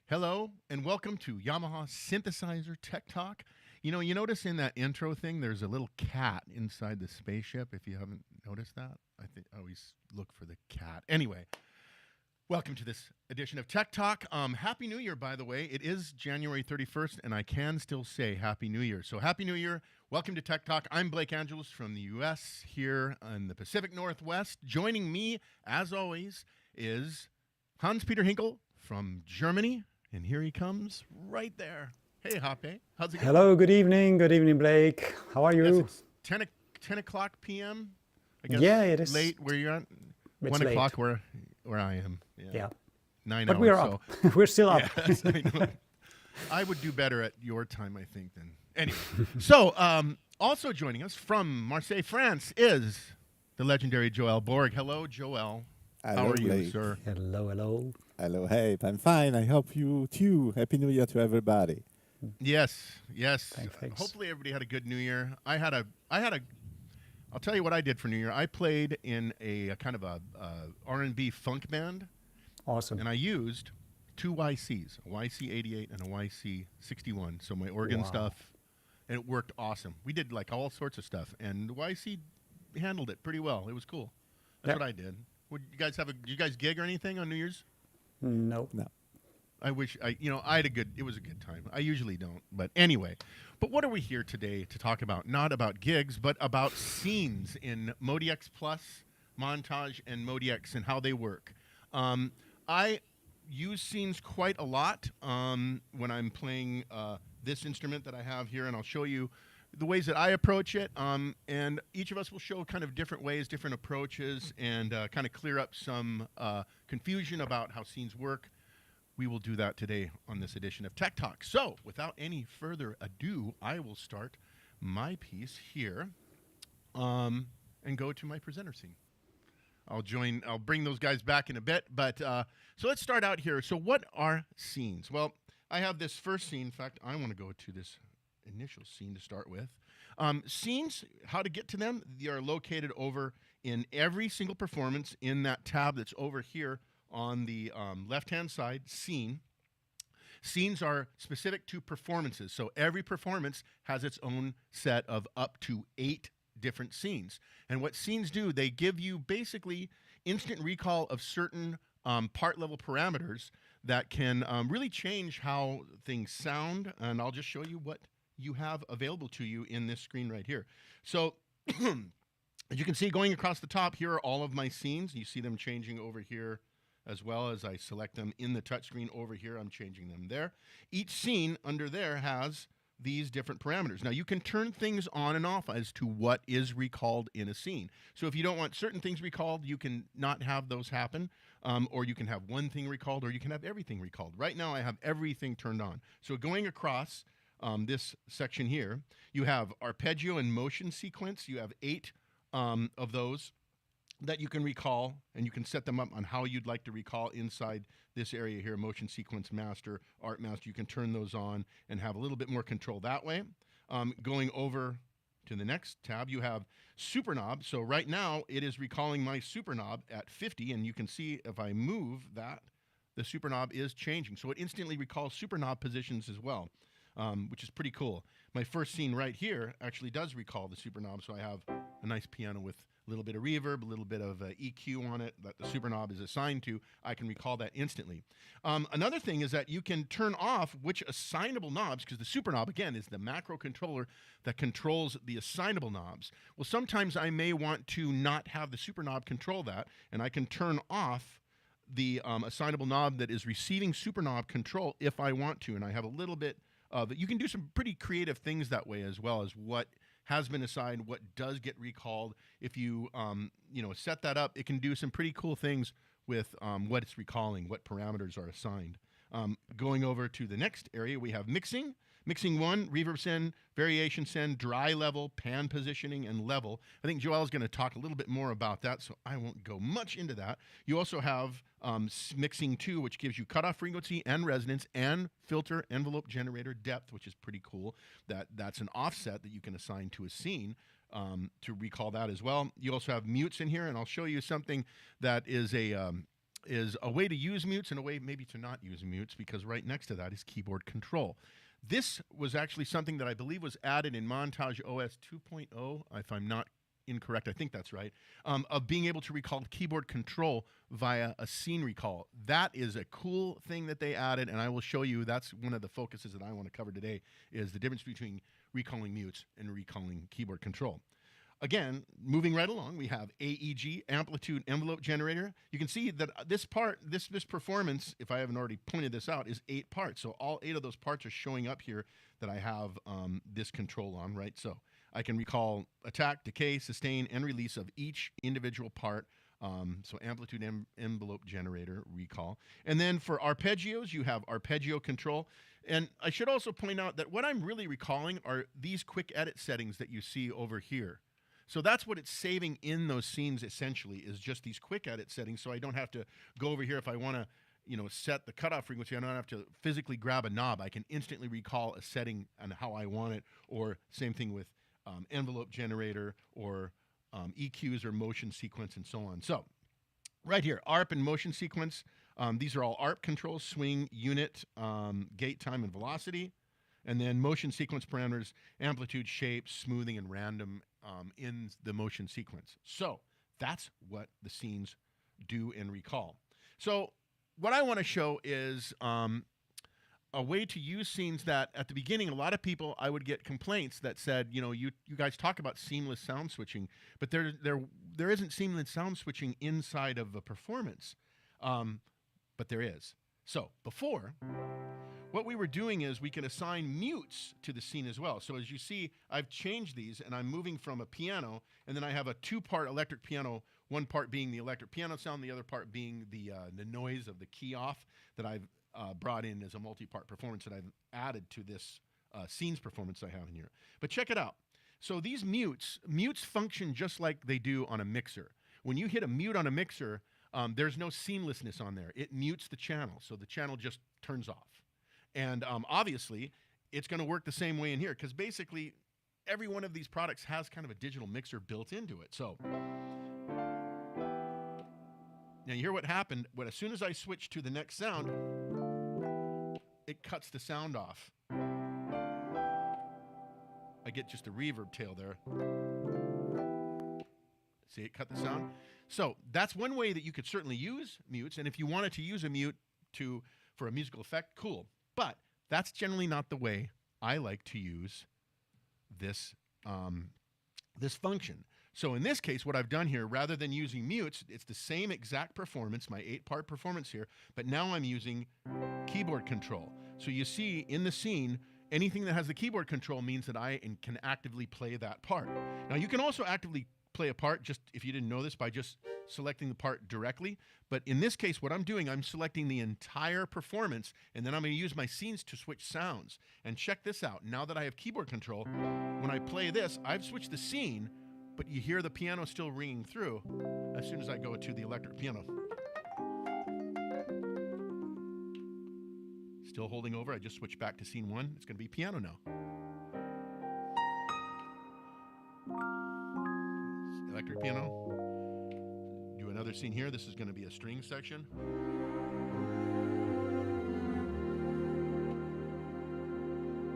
Hello and welcome to Yamaha Synthesizer Tech Talk. You notice in that intro thing, there's a little cat inside the spaceship. If you haven't noticed that, I always look for the cat. Anyway, welcome to this edition of Tech Talk. Happy New Year, by the way. It is January 31st, and I can still say Happy New Year. So Happy New Year. Welcome to Tech Talk. I'm Blake Angelos from the U.S. here in the Pacific Northwest. Joining me, as always, is Hans-Peter Hinkel from Germany. And here he comes right there. Hey, Hoppe. How's it going? Hello, good evening. Good evening, Blake. How are you? Yes, it's 10 o'clock p.m. I guess. Yeah, it is. Late where you're at? It's 1 late. o'clock where I am. Yeah. 9 But hours. we're up. We're still up. Yes, I know. I would do better at your time, I think, than anyway. So, also joining us from Marseille, France is the legendary Joel Borg. Hello, Joel. Hello, How are you, Blake. sir? Hello, hello. Hello, hey, I'm fine. I hope you too. Happy New Year to everybody. Yes. Thanks. Hopefully everybody had a good New Year. I'll tell you what I did for New Year. I played in a kind of a R&B funk band, Awesome. and I used two YCs, a YC88 and a YC61. So my organ Wow. stuff, and it worked awesome. We did like all sorts of stuff, and the YC handled it pretty well. It was cool. That's Yeah. what I did. Did you guys gig or anything on New Year's? No. No. I wish it was a good time. I usually don't, but anyway. But what are we here today to talk about? Not about gigs, but about scenes in MODX Plus, Montage, and MODX and how they work. I use scenes quite a lot when I'm playing this instrument that I have here, and I'll show you the ways that I approach it. And each of us will show kind of different ways, different approaches, and kind of clear up some confusion about how scenes work. We will do that today on this edition of Tech Talk. So, without any further ado, I will start my piece here and go to my presenter scene. I'll bring those guys back in a bit, but so let's start out here. So what are scenes? Well, I have this first scene. In fact, I want to go to this initial scene to start with. Scenes, how to get to them, they are located over in every single performance in that tab that's over here on the left-hand side, scene. Scenes are specific to performances. So every performance has its own set of up to 8 different scenes. And what scenes do, they give you basically instant recall of certain part level parameters that can really change how things sound. And I'll just show you what you have available to you in this screen right here. So as you can see, going across the top, here are all of my scenes. You see them changing over here as well as I select them in the touchscreen over here. I'm changing them there. Each scene under there has these different parameters. Now, you can turn things on and off as to what is recalled in a scene. So if you don't want certain things recalled, you can not have those happen, or you can have one thing recalled, or you can have everything recalled. Right now, I have everything turned on. So going across this section here, you have arpeggio and motion sequence. You have 8 of those that you can recall, and you can set them up on how you'd like to recall inside this area here, motion sequence master, art master. You can turn those on and have a little bit more control that way. Going over to the next tab, you have super knob. So right now it is recalling my super knob at 50, and you can see if I move that, the super knob is changing. So it instantly recalls super knob positions as well, which is pretty cool. My first scene right here actually does recall the super knob, so I have a nice piano with a little bit of reverb, a little bit of EQ on it that the super knob is assigned to. I can recall that instantly. Another thing is that you can turn off which assignable knobs, because the super knob, again, is the macro controller that controls the assignable knobs. Well, sometimes I may want to not have the super knob control that, and I can turn off the assignable knob that is receiving super knob control if I want to, and I have a little bit of it. You can do some pretty creative things that way as well as what has been assigned, what does get recalled. If you set that up, it can do some pretty cool things with what it's recalling, what parameters are assigned. Going over to the next area, we have mixing. Mixing 1, reverb send, variation send, dry level, pan positioning, and level. I think Joel's going to talk a little bit more about that, so I won't go much into that. You also have mixing 2, which gives you cutoff frequency and resonance and filter envelope generator depth, which is pretty cool. That's an offset that you can assign to a scene to recall that as well. You also have mutes in here, and I'll show you something that is a is a way to use mutes and a way maybe to not use mutes, because right next to that is keyboard control. This was actually something that I believe was added in Montage OS 2.0, if I'm not incorrect, I think that's right, of being able to recall keyboard control via a scene recall. That is a cool thing that they added, and I will show you. That's one of the focuses that I want to cover today, is the difference between recalling mutes and recalling keyboard control. Again, moving right along, we have AEG, amplitude envelope generator. You can see that this part, this performance, if I haven't already pointed this out, is 8 parts. So all 8 of those parts are showing up here that I have this control on, right? So I can recall attack, decay, sustain, and release of each individual part. So amplitude envelope generator recall. And then for arpeggios, you have arpeggio control. And I should also point out that what I'm really recalling are these quick edit settings that you see over here. So that's what it's saving in those scenes, essentially, is just these quick edit settings. So I don't have to go over here if I want to, set the cutoff frequency. I don't have to physically grab a knob. I can instantly recall a setting and how I want it. Or same thing with envelope generator or EQs or motion sequence and so on. So right here, ARP and motion sequence. These are all ARP controls: swing, unit, gate time, and velocity. And then motion sequence parameters: amplitude, shape, smoothing, and random in the motion sequence. So that's what the scenes do and recall. So what I want to show is a way to use scenes that at the beginning, a lot of people, I would get complaints that said, you guys talk about seamless sound switching, but there isn't seamless sound switching inside of a performance, but there is. So before, what we were doing is we can assign mutes to the scene as well. So as you see, I've changed these, and I'm moving from a piano, and then I have a 2-part electric piano, one part being the electric piano sound, the other part being the noise of the key off that I've brought in as a multi-part performance that I've added to this scenes performance I have in here. But check it out. So these mutes function just like they do on a mixer. When you hit a mute on a mixer, there's no seamlessness on there. It mutes the channel, so the channel just turns off. And obviously, it's going to work the same way in here, because basically every one of these products has kind of a digital mixer built into it. So now you hear what happened. When as soon as I switch to the next sound, it cuts the sound off. I get just a reverb tail there. See, it cut the sound. So that's one way that you could certainly use mutes. And if you wanted to use a mute for a musical effect, cool. But that's generally not the way I like to use this this function. So in this case, what I've done here, rather than using mutes, it's the same exact performance, my 8-part performance here, but now I'm using keyboard control. So you see in the scene, anything that has the keyboard control means that I can actively play that part. Now you can also actively play a part, just if you didn't know this, by just selecting the part directly. But in this case, what I'm doing, I'm selecting the entire performance, and then I'm going to use my scenes to switch sounds. And check this out. Now that I have keyboard control, when I play this, I've switched the scene, but you hear the piano still ringing through as soon as I go to the electric piano. Still holding over. I just switched back to scene 1. It's going to be piano now. Electric piano. Do another scene here. This is going to be a string section.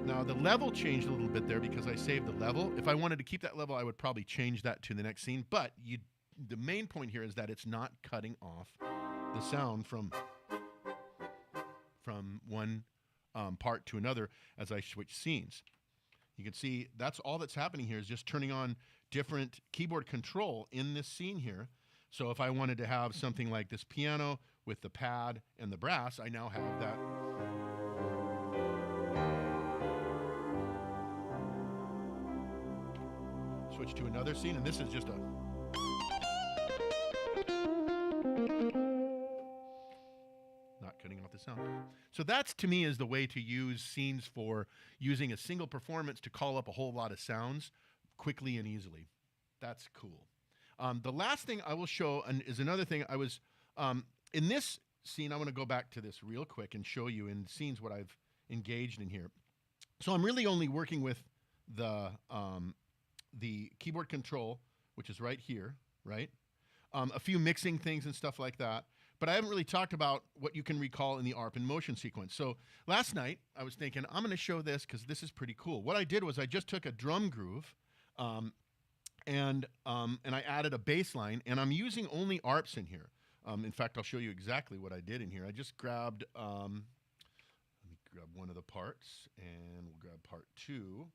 Now the level changed a little bit there because I saved the level. If I wanted to keep that level, I would probably change that to the next scene. But the main point here is that it's not cutting off the sound from one part to another as I switch scenes. You can see that's all that's happening here is just turning on different keyboard control in this scene here. So if I wanted to have something like this piano with the pad and the brass, I now have that. Switch to another scene, and this is just a... not cutting off the sound. So that's, to me, is the way to use scenes for using a single performance to call up a whole lot of sounds quickly and easily. That's cool. The last thing I will show is another thing. I was in this scene. I want to go back to this real quick and show you in scenes what I've engaged in here. So I'm really only working with the keyboard control, which is right here, right? A few mixing things and stuff like that. but I haven't really talked about what you can recall in the ARP and motion sequence. So last night I was thinking I'm going to show this because this is pretty cool. What I did was I just took a drum groove and I added a bass line, and I'm using only ARPs in here. In fact, I'll show you exactly what I did in here. I just grabbed, let me grab one of the parts, and we'll grab part 2.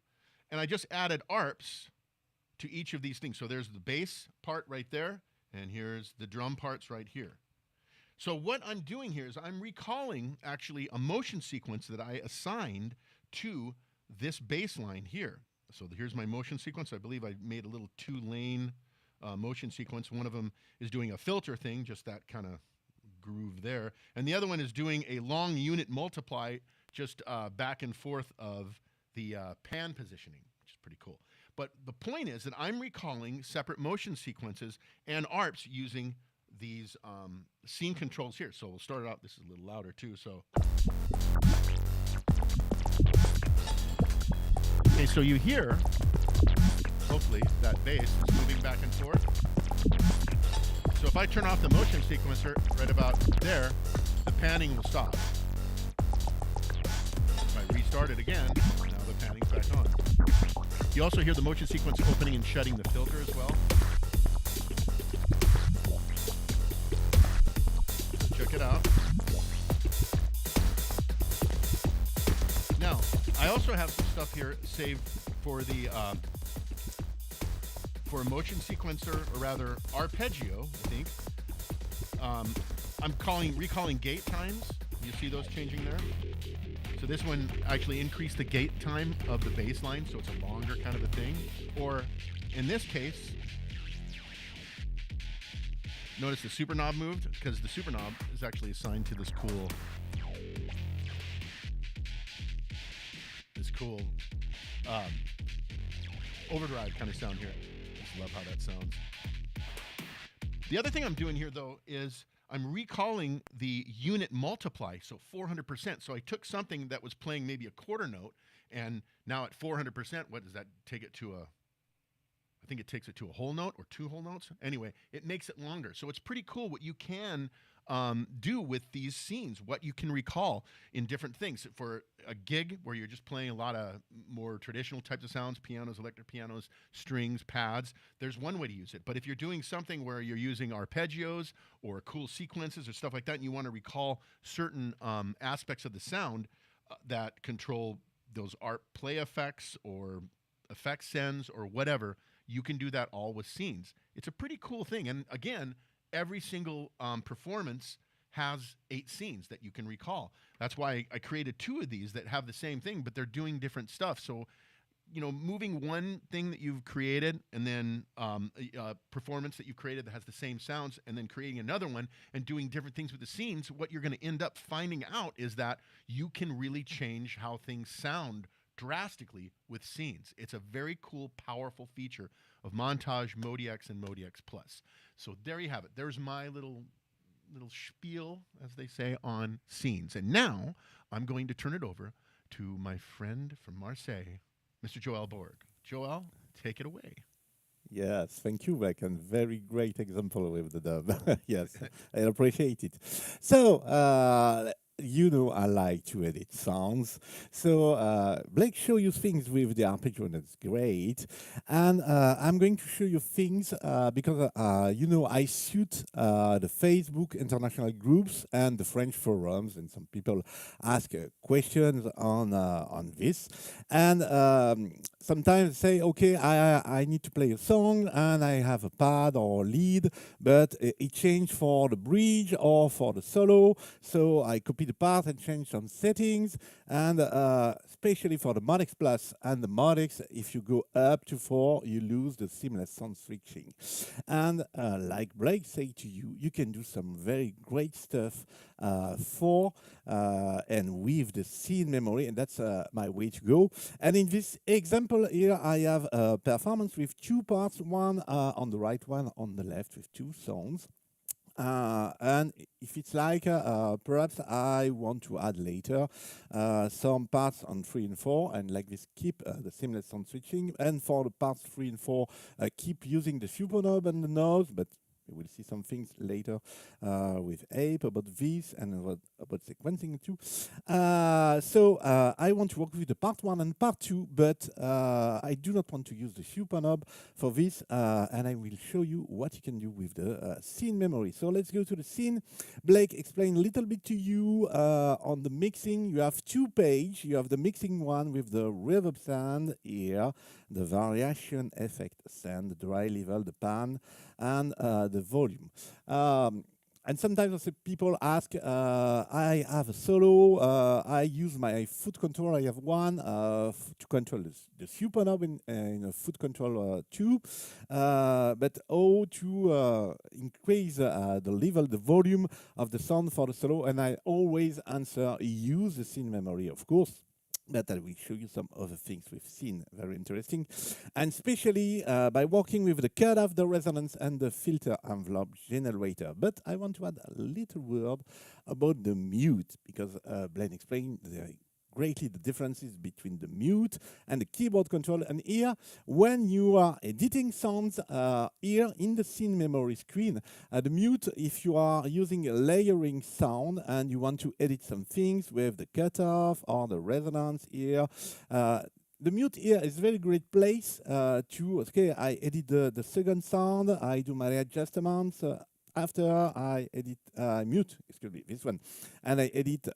And I just added ARPs to each of these things. So there's the bass part right there, and here's the drum parts right here. So what I'm doing here is I'm recalling actually a motion sequence that I assigned to this bass line here. So here's my motion sequence. I believe I made a little 2-lane motion sequence. One of them is doing a filter thing, just that kind of groove there. And the other one is doing a long unit multiply, just back and forth of the pan positioning, which is pretty cool. But the point is that I'm recalling separate motion sequences and ARPs using these scene controls here. So we'll start it out. This is a little louder too. So, okay, so you hear, hopefully, that bass is moving back and forth. So if I turn off the motion sequencer right about there, the panning will stop. If I restart it again, now the panning's back on. You also hear the motion sequence opening and shutting the filter as well. Check it out. Now, I also have some stuff here saved for the for a motion sequencer, or rather arpeggio, I think. I'm recalling gate times. You see those changing there? So this one actually increased the gate time of the bass line, so it's a longer kind of a thing. Or in this case, notice the super knob moved, because the super knob is actually assigned to this cool overdrive kind of sound here. Just love how that sounds. The other thing I'm doing here, though, is I'm recalling the unit multiply, so 400%. So I took something that was playing maybe a quarter note, and now at 400%, what does that take it to? I think it takes it to a whole note or 2 whole notes. Anyway, it makes it longer. So it's pretty cool what you can do with these scenes, what you can recall in different things. For a gig where you're just playing a lot of more traditional types of sounds, pianos, electric pianos, strings, pads, there's one way to use it. But if you're doing something where you're using arpeggios or cool sequences or stuff like that, and you want to recall certain aspects of the sound that control those ARP play effects or effect sends or whatever, you can do that all with scenes. It's a pretty cool thing. And again, every single performance has 8 scenes that you can recall. That's why I created 2 of these that have the same thing, but they're doing different stuff. So, you know, moving one thing that you've created and then a performance that you've created that has the same sounds, and then creating another one and doing different things with the scenes, what you're going to end up finding out is that you can really change how things sound drastically with scenes. It's a very cool, powerful feature of Montage, MODX, and MODX Plus. So there you have it. There's my little spiel, as they say, on scenes. And now I'm going to turn it over to my friend from Marseille, Mr. Joel Borg. Joel, take it away. Yes, thank you, Beck, and very great example with the dub. Yes, I appreciate it. So, you know I like to edit sounds. So Blake show you things with the arpeggio, and that's great. And I'm going to show you things because, you know, I suit the Facebook international groups and the French forums, and some people ask questions on this. And sometimes say, okay, I need to play a song, and I have a pad or lead, but it changed for the bridge or for the solo. So I copy the part and change some settings, and especially for the MODX Plus and the MODX, if you go up to 4, you lose the seamless sound switching. And like Blake said to you, you can do some very great stuff for and with the scene memory, and that's my way to go. And in this example here, I have a performance with 2 parts, one on the right, one on the left, with 2 sounds. And if it's like, perhaps I want to add later some parts on 3 and 4, and like this, keep the seamless sound switching. And for the parts 3 and 4, keep using the super knob and the nose, but We will see some things later with Ape about this and about sequencing too. I want to work with the part 1 and part 2, but I do not want to use the super knob for this, and I will show you what you can do with the scene memory. So let's go to the scene. Blake explained a little bit to you on the mixing. You have 2 pages. You have the mixing one with the reverb sound here, the variation effect sound, the dry level, the pan, and the volume. And sometimes also people ask, I have a solo, I use my foot control, I have one to control the super knob in a foot control too, but how to increase the level, the volume of the sound for the solo, and I always answer, use the scene memory, of course. But I will show you some other things we've seen, very interesting. And especially by working with the cutoff, the resonance, and the filter envelope generator. But I want to add a little word about the mute, because Blaine explained greatly the differences between the mute and the keyboard control. And here, when you are editing sounds, here in the scene memory screen, the mute, if you are using a layering sound and you want to edit some things with the cutoff or the resonance here, the mute here is a very great place okay, I edit the second sound, I do my adjustments, after I edit, mute, excuse me, this one, and I edit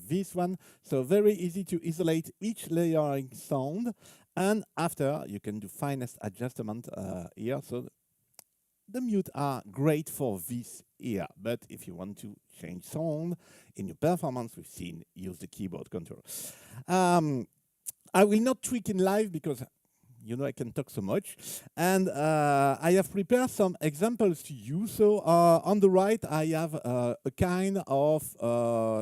this one. So very easy to isolate each layering sound, and after you can do finest adjustment here. So the mute are great for this here, but if you want to change sound in your performance with scene, use the keyboard control. I will not tweak in live because you know I can talk so much, and I have prepared some examples to you. So on the right I have a kind of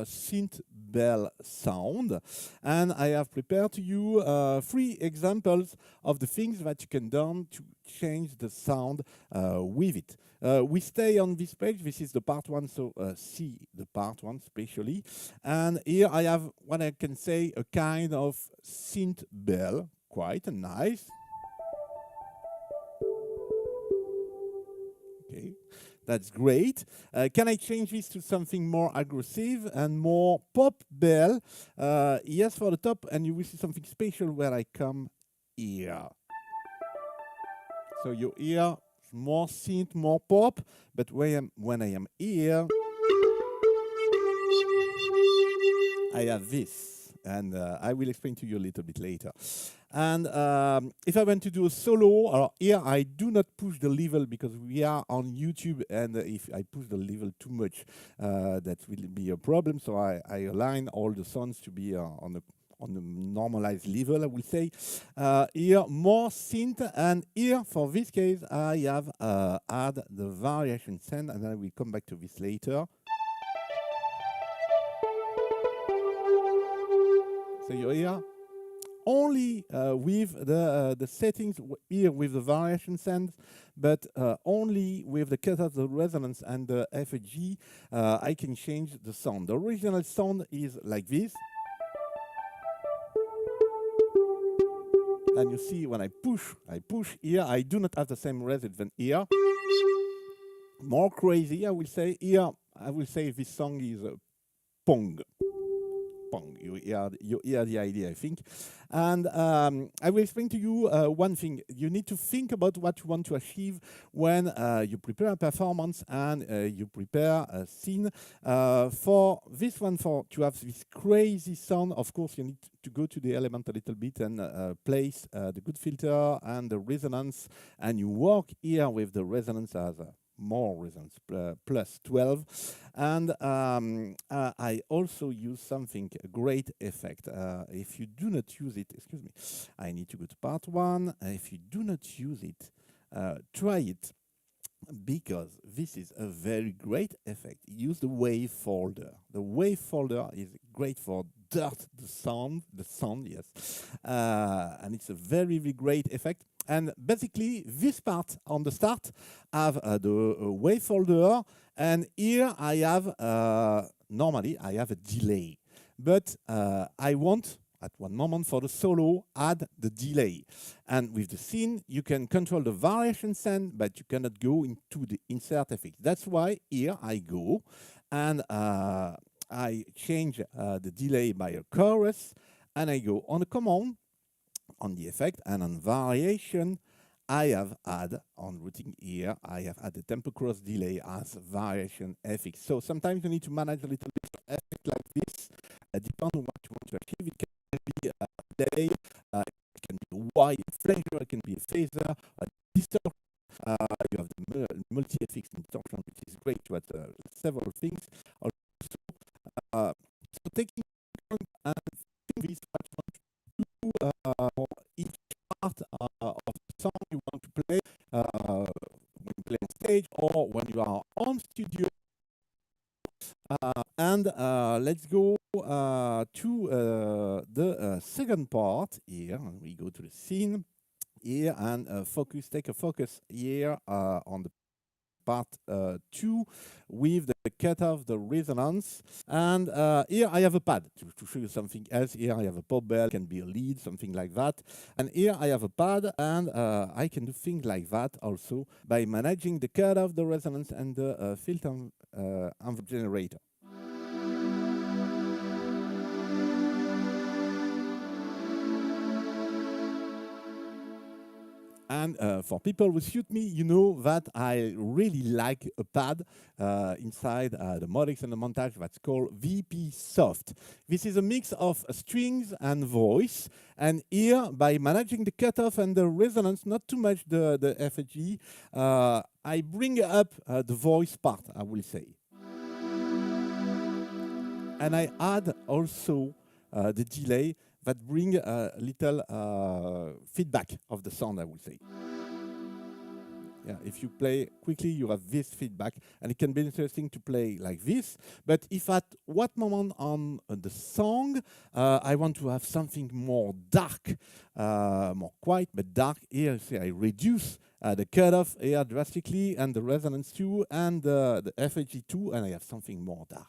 synth bell sound, and I have prepared to you 3 examples of the things that you can do to change the sound with it. We stay on this page. This is the part 1, so see the part 1 especially. And here I have what I can say a kind of synth bell, quite nice. Okay, that's great. Can I change this to something more aggressive and more pop bell? Yes, for the top, and you will see something special where I come here. So you hear more synth, more pop, but when I am here, I have this, and I will explain to you a little bit later. And if I want to do a solo, or here I do not push the level because we are on YouTube, and if I push the level too much, that will be a problem. So I align all the sounds to be on the normalized level, I will say. Here more synth, and here for this case I have add the variation sound, and I will come back to this later. So you hear only with the settings here with the variation sounds, but only with the cutoff, the resonance, and the FG, I can change the sound. The original sound is like this. And you see when I push here, I do not have the same resonance than here. More crazy, I will say. Here, I will say this song is Pong. Pong. You hear the idea, I think. And I will explain to you one thing. You need to think about what you want to achieve when you prepare a performance and you prepare a scene. For this one, to have this crazy sound, of course, you need to go to the element a little bit and place the good filter and the resonance. And you work here with the resonance as a more resonance, plus 12. And I also use something, a great effect. If you do not use it, excuse me, I need to go to part 1. If you do not use it, try it, because this is a very great effect. Use the wave folder. The wave folder is great for dirt, the sound, yes. And it's a very, very great effect. And basically, this part on the start have the wave folder, and here I have, normally I have a delay. But I want at one moment. For the solo, add the delay. And with the scene, you can control the variation send, but you cannot go into the insert effect. That's why here I go and I change the delay by a chorus, and I go on the command, on the effect, and on variation, I have add on routing here, I have added tempo cross delay as variation FX. So sometimes you need to manage a little bit of effect like this, depending on what you want to achieve. It can be a delay, it can be a wide flanger, it can be a phaser, a distortion. You have the multi-FX distortion, which is great to add several things. Also, so taking and this what you want to do for each part of the song you want to play when you play on stage or when you are on studio. And let's go to the second part here. We go to the scene here and take a focus here on the part 2 with the cutoff, the resonance. And here I have a pad to show you something else. Here I have a pop bell, can be a lead, something like that. And here I have a pad, and I can do things like that also by managing the cutoff, the resonance, and the filter envelope generator. And for people who suit me, you know that I really like a pad inside the MODX and the Montage that's called VP Soft. This is a mix of strings and voice. And here, by managing the cutoff and the resonance, not too much the FG, I bring up the voice part, I will say. And I add also the delay that bring a little feedback of the sound, I would say. Yeah, if you play quickly, you have this feedback, and it can be interesting to play like this. But if at what moment on the song I want to have something more dark, more quiet but dark, here say I reduce the cutoff here drastically, and the resonance too, and the FHG too, and I have something more dark.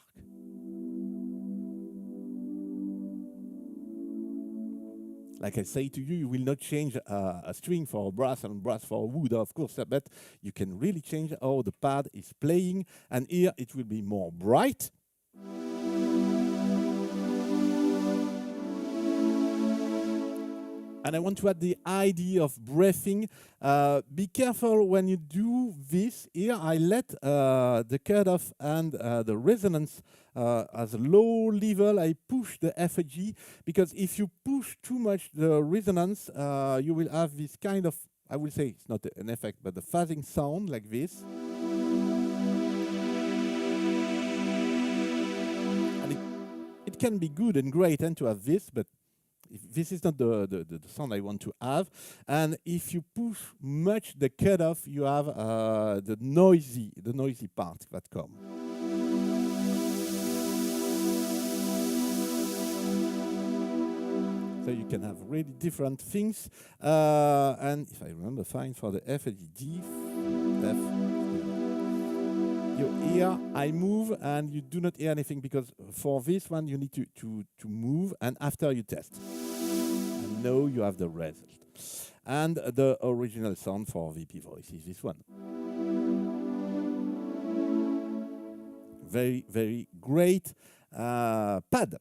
Like I say to you, you will not change a string for a brass and brass for a wood, of course, but you can really change how the pad is playing. And here it will be more bright. And I want to add the idea of breathing. Be careful when you do this. Here I let the cutoff and the resonance as a low level. I push the FG, because if you push too much the resonance, you will have this kind of, I will say it's not an effect, but the phasing sound like this. And it can be good and great and to have this, but this is not the sound I want to have. And if you push much the cutoff, you have the noisy part that comes. So you can have really different things. And if I remember fine, for the F, D, F, you hear I move and you do not hear anything, because for this one you need to move, and after you test. And now you have the result. And the original sound for VP voice is this one. Very, very great pad.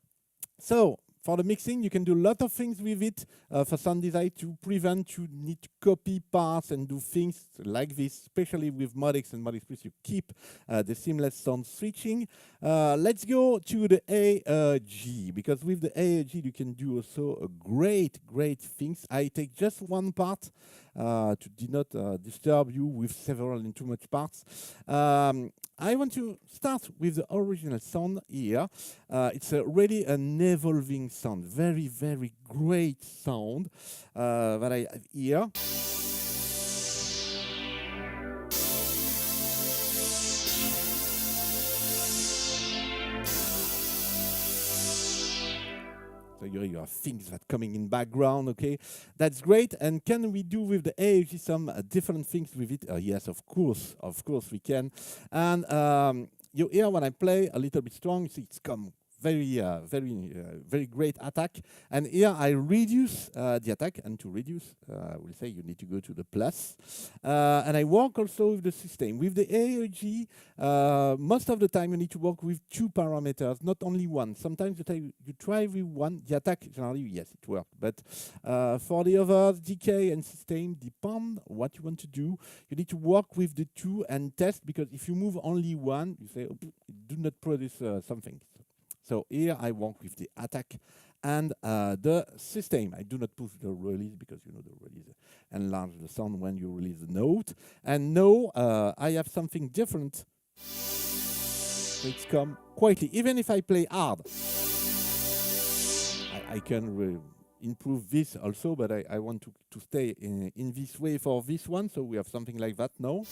So for the mixing, you can do a lot of things with it for sound design to prevent you need to copy parts and do things like this, especially with MODX and MODX Plus. You keep the seamless sound switching. Let's go to the AG, because with the AG you can do also a great things. I take just one part to not disturb you with several and too much parts. I want to start with the original sound here. It's really an evolving sound, very, very great sound that I have here. So you have things that coming in background, okay? That's great. And can we do with the AEG some different things with it? Yes, of course we can. And you hear when I play a little bit strong, you see it's come very great attack. And here I reduce the attack, and to reduce, we'll say you need to go to the plus. And I work also with the system. With the AEG, most of the time you need to work with 2 parameters, not only one. Sometimes you try with one, the attack generally, yes, it works. But for the others, decay and system, depend what you want to do. You need to work with the 2 and test, because if you move only one, you say, oh, it do not produce something. So here I work with the attack and the system. I do not push the release, because you know the release enlarge the sound when you release the note. And now I have something different. It's come quietly. Even if I play hard, I can improve this also, but I want to stay in this way for this one. So we have something like that now.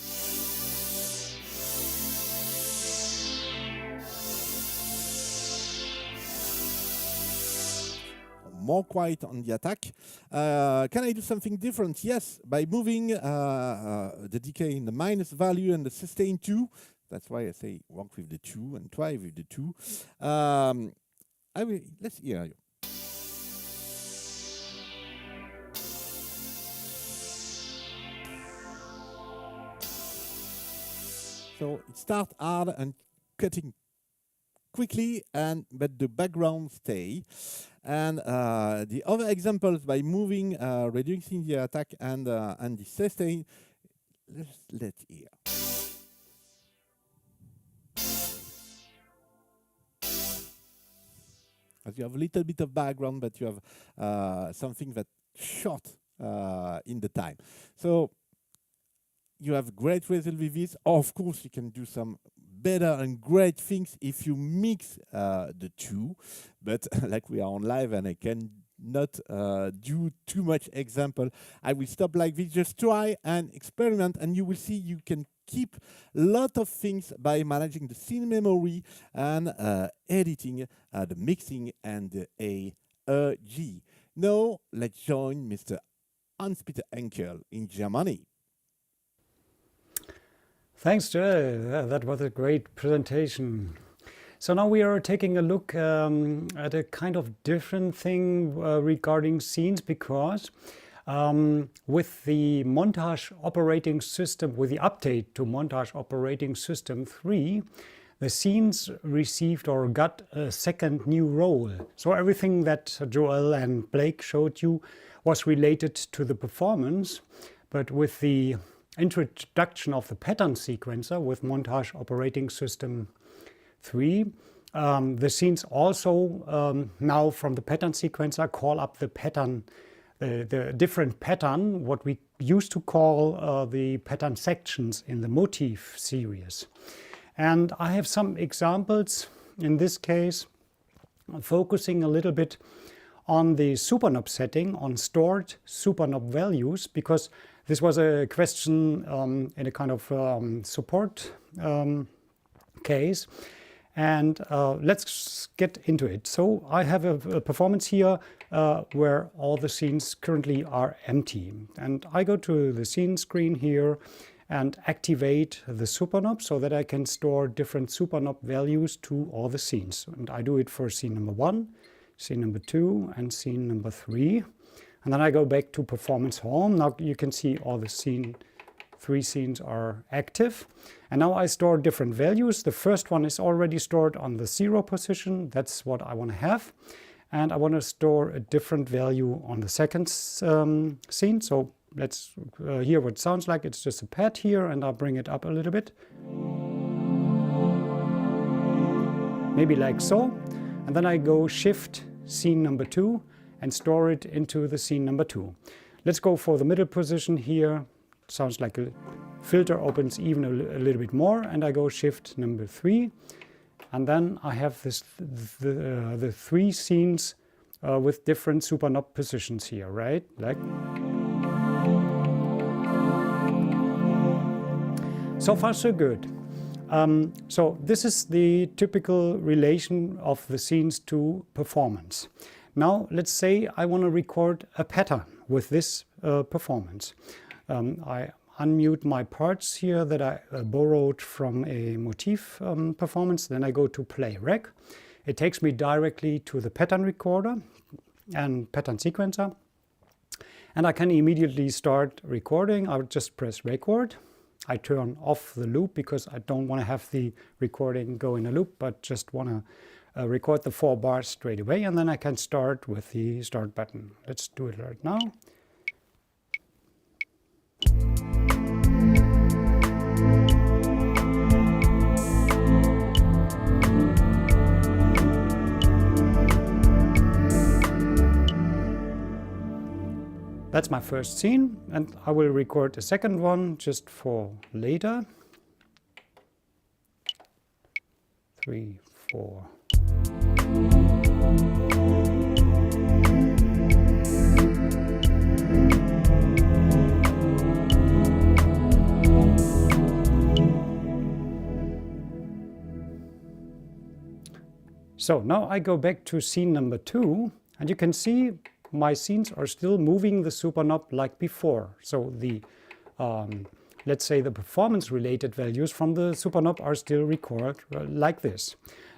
More quiet on the attack. Can I do something different? Yes, by moving the decay in the minus value and the sustain 2. That's why I say work with the 2 and try with the 2. Let's hear you. So it starts hard and cutting quickly, but the background stay. And the other examples, by moving, reducing the attack and the sustain, let's hear. As you have a little bit of background, but you have something that short in the time. So you have great result with this. Of course, you can do some better and great things if you mix the 2, but like we are on live and I can not do too much example, I will stop like this. Just try and experiment, and you will see you can keep a lot of things by managing the scene memory and editing the mixing and the AEG. Now let's join Mr. Hans-Peter Enkel in Germany. Thanks, Jay. That was a great presentation. So now we are taking a look at a kind of different thing regarding scenes, because with the Montage operating system, with the update to Montage operating system 3, the scenes received or got a second new role. So everything that Joel and Blake showed you was related to the performance, but with the introduction of the pattern sequencer with Montage operating system 3, the scenes also now from the pattern sequencer call up the pattern, the different pattern, what we used to call the pattern sections in the motif series. And I have some examples in this case, focusing a little bit on the superknob setting, on stored superknob values, because this was a question in a kind of support case. And let's get into it. So I have a performance here where all the scenes currently are empty. And I go to the scene screen here and activate the superknob so that I can store different superknob values to all the scenes. And I do it for scene number 1, scene number 2, and scene number 3. And then I go back to performance home. Now you can see all the 3 scenes are active. And now I store different values. The first one is already stored on the 0 position. That's what I want to have. And I want to store a different value on the second scene. So let's hear what it sounds like. It's just a pad here, and I'll bring it up a little bit. Maybe like so. And then I go shift scene number 2 and store it into the scene number 2. Let's go for the middle position here. Sounds like a filter opens even a little bit more, and I go shift number 3. And then I have the 3 scenes with different superknob positions here, right? Like. So far so good. So this is the typical relation of the scenes to performance. Now let's say I want to record a pattern with this performance. I unmute my parts here that I borrowed from a motif performance. Then I go to play rec. it takes me directly to the pattern recorder and pattern sequencer. And I can immediately start recording. I would just press record. I turn off the loop because I don't want to have the recording go in a loop, but just want to record the 4 bars straight away. And then I can start with the start button. Let's do it right now. That's my first scene, and I will record a second one just for later. 3, 4. So now I go back to scene number 2, and you can see my scenes are still moving the super knob like before. So the, let's say the performance related values from the super knob are still recorded like this.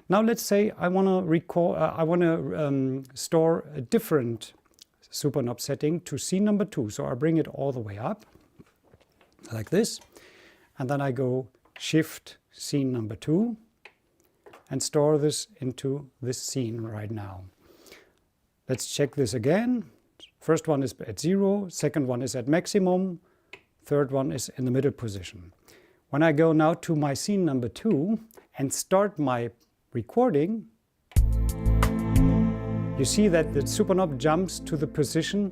Now let's say I want to record, store a different super knob setting to scene number 2. So I bring it all the way up like this. And then I go shift scene number 2 and store this into this scene right now. Let's check this again. First one is at 0, second one is at maximum, third one is in the middle position. When I go now to my scene number 2 and start my recording, you see that the super knob jumps to the position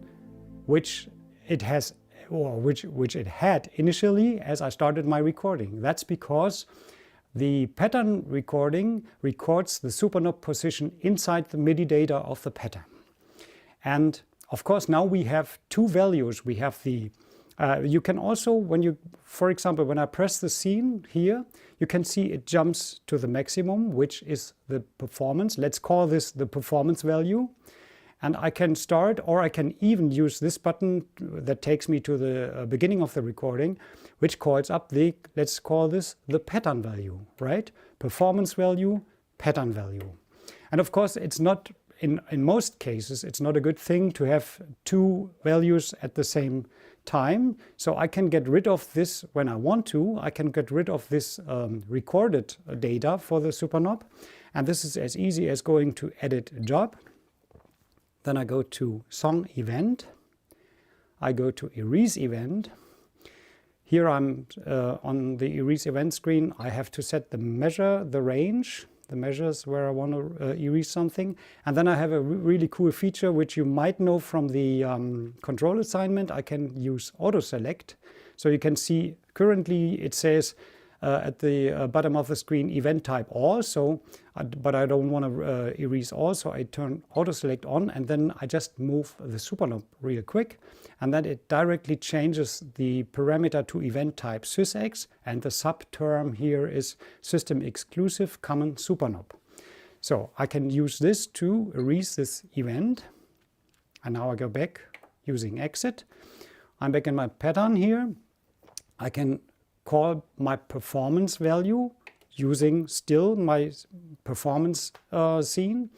which it has, or which it had initially as I started my recording. That's because the pattern recording records the super knob position inside the MIDI data of the pattern. And of course, now we have 2 values. We have the, you can also, when you, for example, when I press the scene here, you can see it jumps to the maximum, which is the performance. Let's call this the performance value. And I can start, or I can even use this button that takes me to the beginning of the recording, which calls up the, let's call this the pattern value, right? Performance value, pattern value. And of course, it's not, in most cases, it's not a good thing to have 2 values at the same time. So I can get rid of this when I want to. I can get rid of this recorded data for the super knob. And this is as easy as going to edit job. Then I go to song event. I go to erase event. Here I'm on the erase event screen. I have to set the measure, the range, the measures where I want to erase something. And then I have a really cool feature which you might know from the control assignment. I can use auto select. So you can see currently it says at the bottom of the screen event type all. So, but I don't want to erase all, so I turn auto select on, and then I just move the super knob real quick, and then it directly changes the parameter to event type sysx, and the sub term here is system exclusive common super knob. So I can use this to erase this event, and now I go back using exit. I'm back in my pattern here. I can call my performance value using still my performance scene.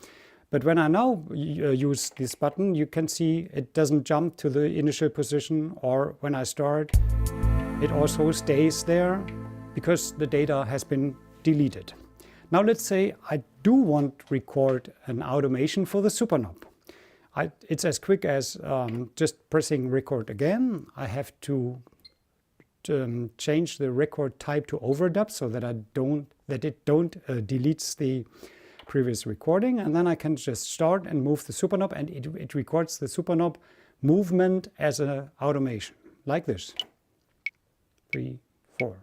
But when I now use this button, you can see it doesn't jump to the initial position, or when I start, it also stays there because the data has been deleted. Now let's say I do want to record an automation for the super knob. It's as quick as just pressing record again. I have to change the record type to overdub so that it don't deletes the previous recording, and then I can just start and move the super knob, and it records the super knob movement as an automation like this. 3, 4.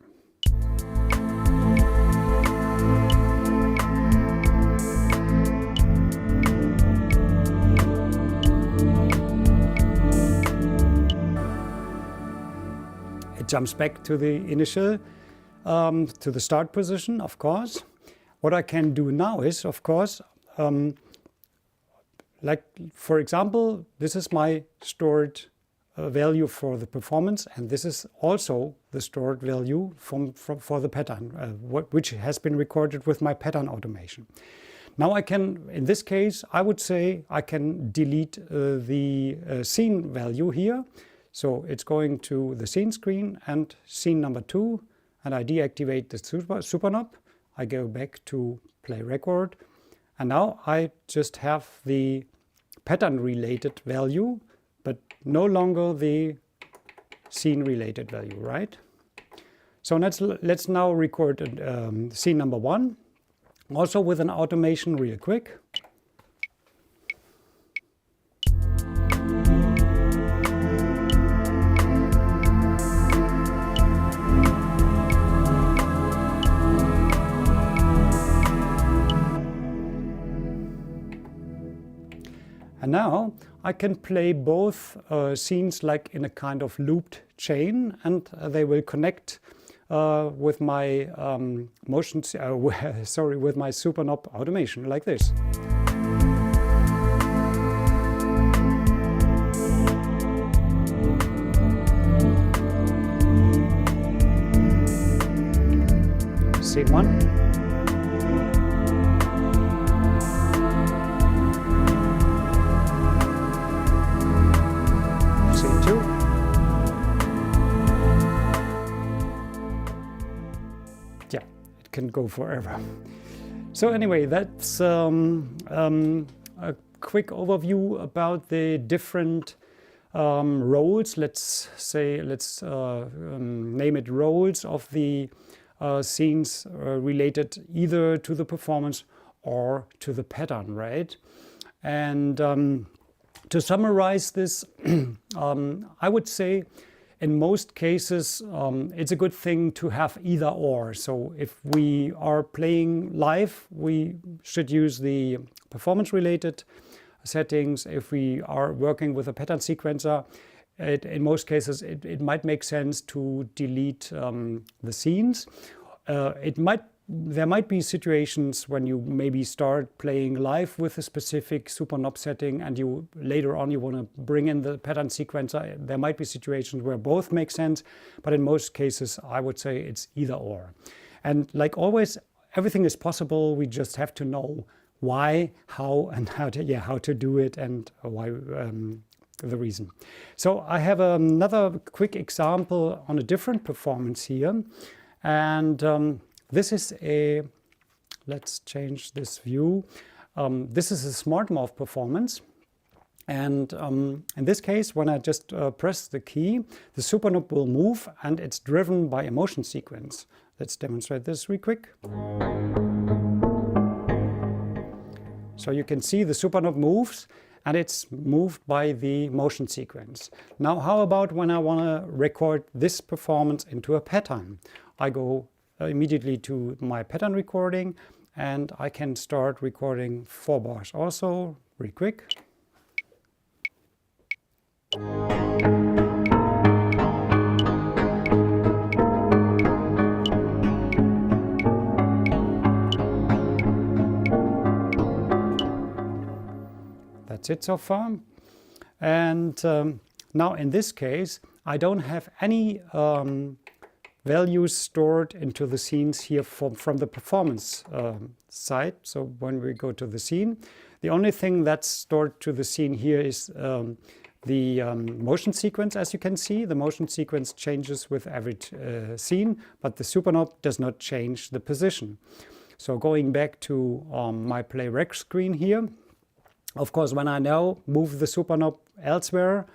Jumps back to the initial, to the start position, of course. What I can do now is, of course, like for example, this is my stored value for the performance, and this is also the stored value for the pattern, which has been recorded with my pattern automation. Now I can, in this case, I would say I can delete the scene value here. So it's going to the scene screen and scene number 2, and I deactivate the super knob. I go back to play record, and now I just have the pattern related value, but no longer the scene related value, right? So let's now record scene number 1, also with an automation real quick. And now I can play both scenes like in a kind of looped chain, and they will connect with my with my super knob automation like this. Scene 1. Scene 2. Yeah, it can go forever. So anyway, that's a quick overview about the different roles. Let's name it roles of the scenes related either to the performance or to the pattern, right? And to summarize this, I would say in most cases it's a good thing to have either or. So if we are playing live, we should use the performance related settings. If we are working with a pattern sequencer, in most cases it might make sense to delete the scenes. There might be situations when you maybe start playing live with a specific super knob setting and you later on you want to bring in the pattern sequencer. There might be situations where both make sense, but in most cases I would say it's either or. And like always, everything is possible. We just have to know why, how, and how to do it, and why the reason. So I have another quick example on a different performance here, and this is let's change this view. This is a smart morph performance, and in this case, when I just press the key, the super knob will move, and it's driven by a motion sequence. Let's demonstrate this real quick. So you can see the super knob moves, and it's moved by the motion sequence. Now, how about when I want to record this performance into a pattern? I go immediately to my pattern recording, and I can start recording 4 bars also, real quick. That's it so far. And now in this case, I don't have any values stored into the scenes here from the performance side. So when we go to the scene, the only thing that's stored to the scene here is the motion sequence. As you can see, the motion sequence changes with every scene, but the super knob does not change the position. So going back to my play rec screen here, of course, when I now move the super knob elsewhere,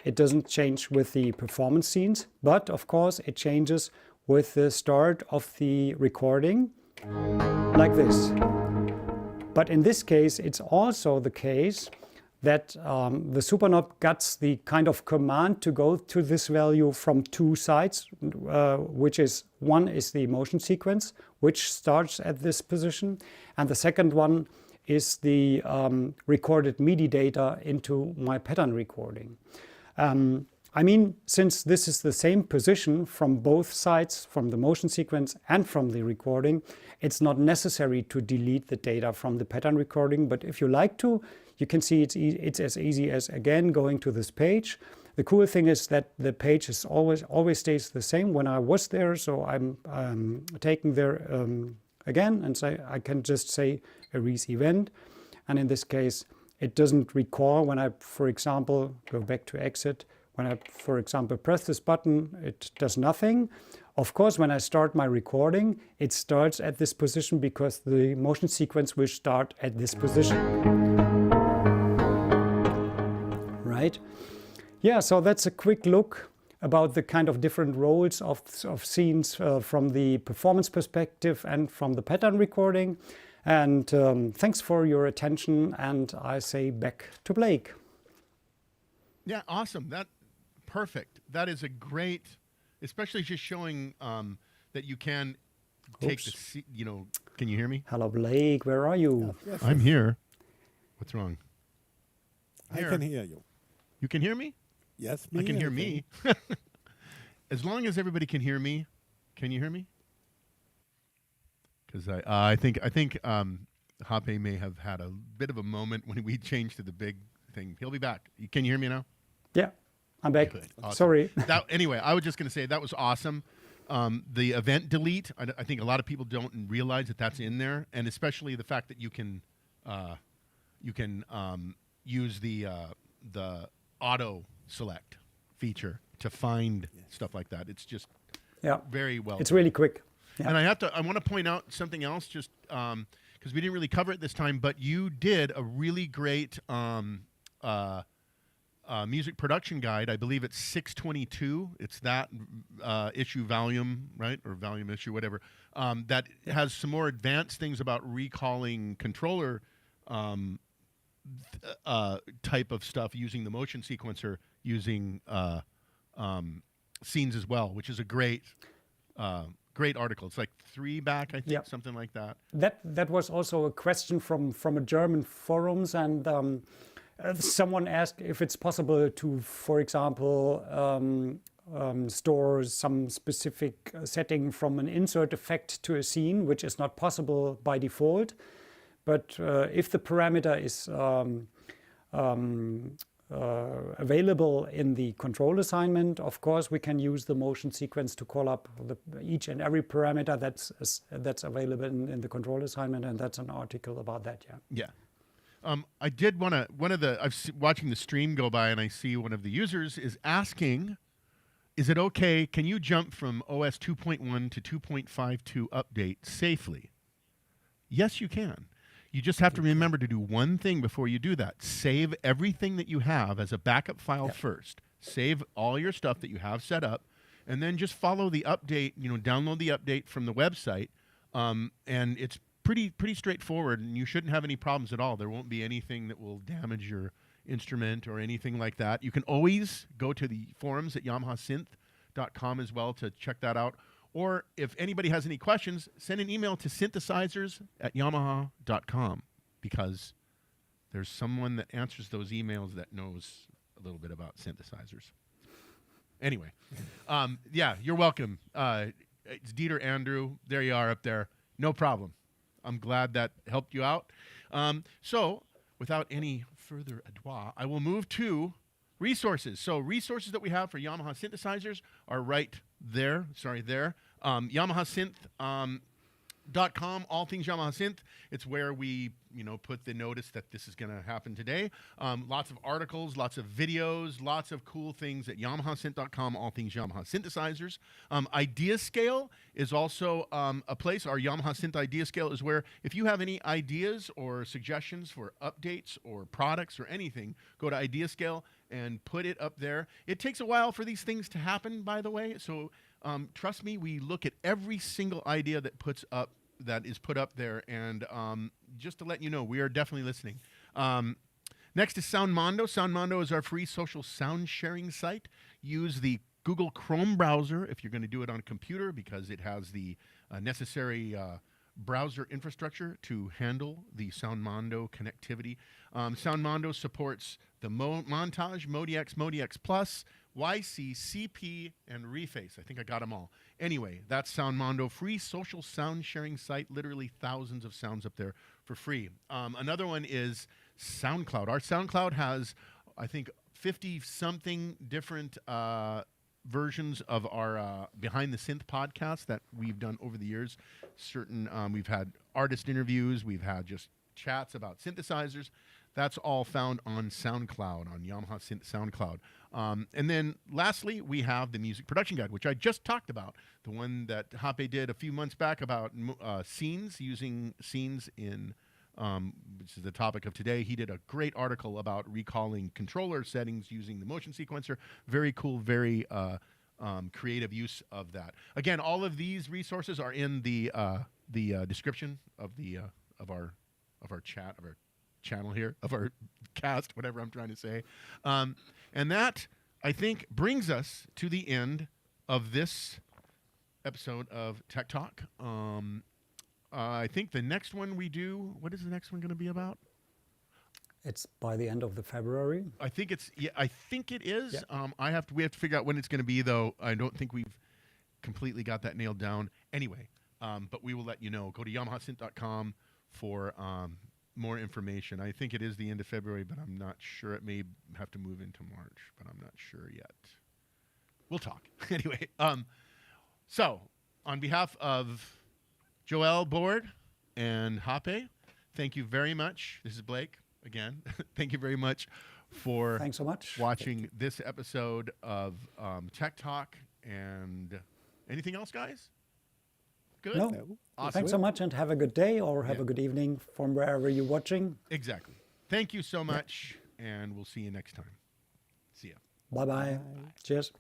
it doesn't change with the performance scenes, but of course it changes with the start of the recording, like this. But in this case, it's also the case that the super knob gets the kind of command to go to this value from 2 sides, which is, one is the motion sequence, which starts at this position, and the second one is the recorded MIDI data into my pattern recording. I mean, since this is the same position from both sides, from the motion sequence and from the recording, it's not necessary to delete the data from the pattern recording. But if you like to, you can see it's as easy as, again, going to this page. The cool thing is that the page is always stays the same when I was there. So I'm taking there again and say, I can just say erase event. And in this case, it doesn't recall when I, for example, go back to exit. When I, for example, press this button, it does nothing. Of course, when I start my recording, it starts at this position because the motion sequence will start at this position. Right? Yeah, so that's a quick look about the kind of different roles of scenes from the performance perspective and from the pattern recording. And thanks for your attention, and I say back to Blake. Yeah, awesome. Perfect. That is a great, especially just showing that you can take the, can you hear me? Hello, Blake. Where are you? Yes, I'm here. What's wrong? I can hear you. You can hear me? Yes, I can hear me. As long as everybody can hear me, can you hear me? Because I think Hape may have had a bit of a moment when we changed to the big thing. He'll be back. Can you hear me now? Yeah, I'm back. Good. Awesome. Sorry. Anyway, I was just going to say that was awesome. The event delete, I think a lot of people don't realize that that's in there, and especially the fact that you can use the auto select feature to find stuff like that. It's just very well. It's really quick. Yeah. And I want to point out something else, just because we didn't really cover it this time, but you did a really great music production guide. I believe it's 622. It's that issue volume, right? Or volume issue, whatever. That has some more advanced things about recalling controller type of stuff using the motion sequencer, using scenes as well, which is a great article. It's like 3 back, I think, something like that. That was also a question from a German forums, and someone asked if it's possible to, for example, store some specific setting from an insert effect to a scene, which is not possible by default. But if the parameter is available in the control assignment, of course, we can use the motion sequence to call up each and every parameter that's available in the control assignment, and that's an article about that. Yeah. I did want to. Watching the stream go by, and I see one of the users is asking, "Is it okay? Can you jump from OS 2.1 to 2.52 update safely?" Yes, you can. You just have to remember to do one thing before you do that. Save everything that you have as a backup file first. Save all your stuff that you have set up, and then just follow the update, download the update from the website, and it's pretty straightforward, and you shouldn't have any problems at all. There won't be anything that will damage your instrument or anything like that. You can always go to the forums at YamahaSynth.com as well to check that out. Or if anybody has any questions, send an email to synthesizers@yamaha.com, because there's someone that answers those emails that knows a little bit about synthesizers. Anyway, you're welcome. It's Dieter Andrew. There you are up there. No problem. I'm glad that helped you out. So without any further ado, I will move to resources. So resources that we have for Yamaha synthesizers are right there. Sorry, there. YamahaSynth.com, all things Yamaha Synth. It's where we, put the notice that this is going to happen today. Lots of articles, lots of videos, lots of cool things at YamahaSynth.com, all things Yamaha synthesizers. Idea Scale is also a place. Our Yamaha Synth Idea Scale is where if you have any ideas or suggestions for updates or products or anything, go to Idea Scale and put it up there. It takes a while for these things to happen, by the way, so trust me, we look at every single idea that is put up there, and just to let you know, we are definitely listening. Next is SoundMondo. SoundMondo is our free social sound sharing site. Use the Google Chrome browser if you're going to do it on a computer, because it has the necessary browser infrastructure to handle the SoundMondo connectivity. SoundMondo supports the Montage, MODX, MODX Plus, YC, CP, and Reface. I think I got them all. Anyway, that's SoundMondo, free social sound sharing site. Literally thousands of sounds up there for free. Another one is SoundCloud. Our SoundCloud has, I think, 50-something different versions of our Behind the Synth podcast that we've done over the years. We've had artist interviews, we've had just chats about synthesizers. That's all found on SoundCloud, on Yamaha Synth SoundCloud. And then lastly, we have the Music Production Guide, which I just talked about, the one that Hape did a few months back about scenes, using scenes in, which is the topic of today. He did a great article about recalling controller settings using the motion sequencer. Very cool, very creative use of that. Again, all of these resources are in the description of our chat, of our channel here, of our cast, whatever I'm trying to say. And that, I think, brings us to the end of this episode of Tech Talk. I think the next one we do, what is the next one going to be about? It's by the end of the February. I think it's, yeah, I think it is. Yeah. We have to figure out when it's going to be, though. I don't think we've completely got that nailed down. Anyway, but we will let you know. Go to YamahaSynth.com for more information. I think it is the end of February, but I'm not sure. It may have to move into March, but I'm not sure yet. We'll talk. Anyway, so on behalf of Joel Board and Hape, thank you very much. This is Blake again. Thank you very much for Thanks so much. watching this episode of Tech Talk. And anything else, guys? Good? No. Awesome. Thanks so much, and have a good day or have a good evening from wherever you're watching. Exactly. Thank you so much, and we'll see you next time. See ya. Bye-bye. Cheers.